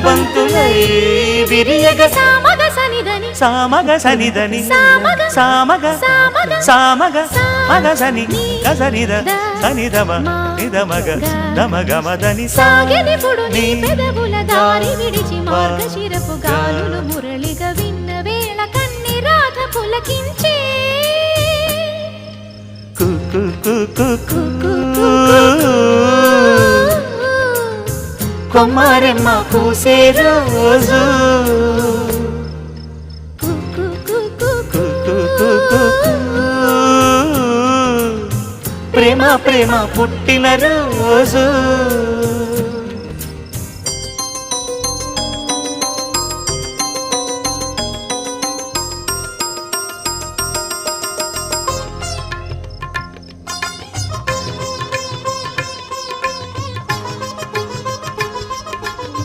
బంతులై విరియగ సామగ సనిదని సామగ సనిదని సామగ సామగ మగ సని గసనిద సనిదమ నిదమగ దమగమదని సాగెనిపుడు నీ పెదవుల దారి విడిచి మార్గశిరపు గాలులు మురళిగా విన్న వేళ కన్ని రాధ పులకించే కొమ్మారెమ్మ పూసే రోజు ప్రేమ ప్రేమ పుట్టిన రోజు